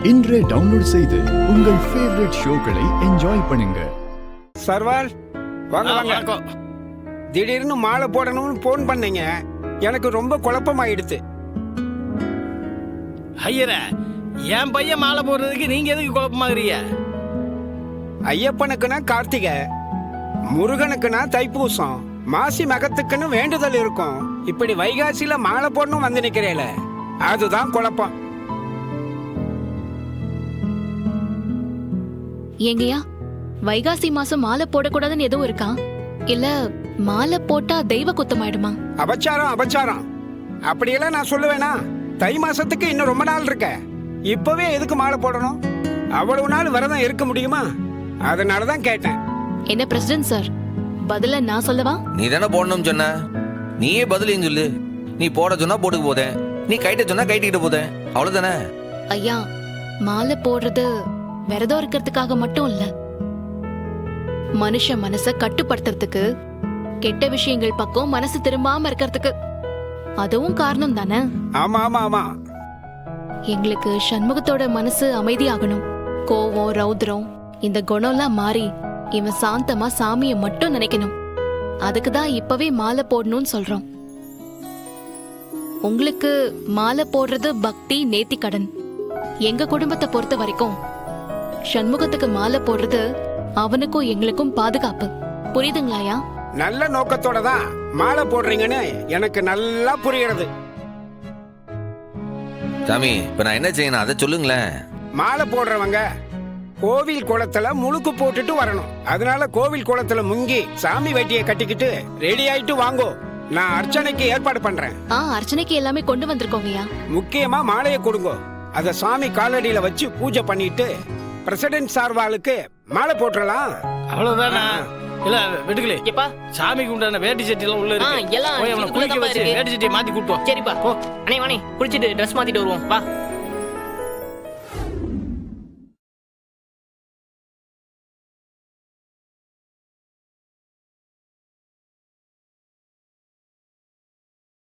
இன்றே டவுன்லோட் செய்து உங்கள் ஃபேவரட் ஷோக்களை என்ஜாய் பண்ணுங்க. சர்வால் வாங்க வாங்க. திடீர்னு மாலை போடணும்னு போன் பண்ணீங்க, எனக்கு ரொம்ப குழப்பமாயிடுது. ஐயரே, என் பையன் மாலை போடுறதுக்கு நீங்க எதுக்கு குழப்பமாகறீங்க? ஐயப்பனுக்குன்னா கார்த்திகை, முருகனுக்குன்னா தைப்பூசம், மாசி மகத்துக்குன்னு வேண்டுதல் இருக்கும். இப்படி வைகாசியில மாலை போடணும் வந்து நிக்கிறேல, அதுதான் குழப்பம். ஏங்கய்யா, வைகாசி மாசம் மாலை போடக்கூடாதுன்னு எதுவும் இருக்கா? இல்ல மாலை போட்டா தெய்வ குத்தமாயிடுமா? அபச்சாரம் அபச்சாரம் அப்படியெல்லாம் நான் சொல்லுவேனா? தை மாசத்துக்கு இன்னும் ரொம்ப நாள் இருக்க, இப்பவே எதுக்கு மாலை போடணும்? அவ்வளவு நாள் விரதம் இருக்க முடியுமா? அதனாலதான் கேட்டேன். என்ன பிரசிடென்ட் சார், பதில நான் சொல்லவா? நீ தானே போடணும்னு சொன்ன, நீயே பதிலையும் சொல்லு. நீ போட சொன்னா போட்டுக்கு போதேன், நீ கைட்ட சொன்னா கைட்டிக்கிட்டு போதேன், அவ்வளவுதானே. ஐயா, மாலை போடுறது விரதம் இருக்கிறதுக்காக மட்டும் இல்ல, மனுஷ மனச கட்டுப்படுத்துறதுக்கு, கெட்ட விஷயங்கள் பக்கம் மனசு திரும்பாம இருக்கிறதுக்கு. அதுவும் காரணம் தானே. ஆமா ஆமா ஆமா. எங்களுக்கு சண்முகத்தோட மனசு அமைதியாகணும். கோவம் ரௌத்ரம் இந்த குணம்லாம் மாறி இவன் சாந்தமா சாமியை மட்டும் நினைக்கணும். அதுக்குதான் இப்பவே மாலை போடணும்னு சொல்றோம். உங்களுக்கு மாலை போடுறது பக்தி நேர்த்தி கடன். எங்க குடும்பத்தை பொறுத்த வரைக்கும் சண்முகத்துக்கு மாலை போடுறது அவனுக்கும் எங்களுக்கும் பாதுகாப்பு. புரியுதுங்களாயா? நல்ல நோக்கத்தோட தான் மாலை போடுறீங்கன்னு எனக்கு நல்லா புரியுறது. சாமி, இப்ப நான் என்ன செய்யணும் அதை சொல்லுங்களேன். மாலை போடுறவங்க கோவில் குளத்துல முழுக்கு போட்டுட்டு வரணும். அதனால கோவில் குளத்துல முங்கி சாமி வேட்டியை கட்டிக்கிட்டு ரெடி ஆயிட்டு வாங்கோ. நான் அர்ச்சனைக்கு ஏற்பாடு பண்றேன். அர்ச்சனைக்கு எல்லாமே கொண்டு வந்திருக்கோங்கய்யா. முக்கியமா மாலையை கொடுங்க. அத சாமி காலடியில வச்சு பூஜை பண்ணிட்டு பிரசிடென்ட் சார்வாளுக்கு மாலை போட்டுறலாம். அவ்வளவுதானா? இல்ல வெட்டுக்கலே, எப்பா சாமிக்கு உண்டான வேட்டி சட்டி எல்லாம் உள்ள இருக்கு. எல்லாம் போய் அவனை குளிக்க வச்சு வேட்டி சட்டியை மாத்தி கூட்டு வா. சரிப்பா. அண்ணே வாணி குளிச்சிட்டு ட்ரெஸ் மாத்திட்டு வருவோம். வா.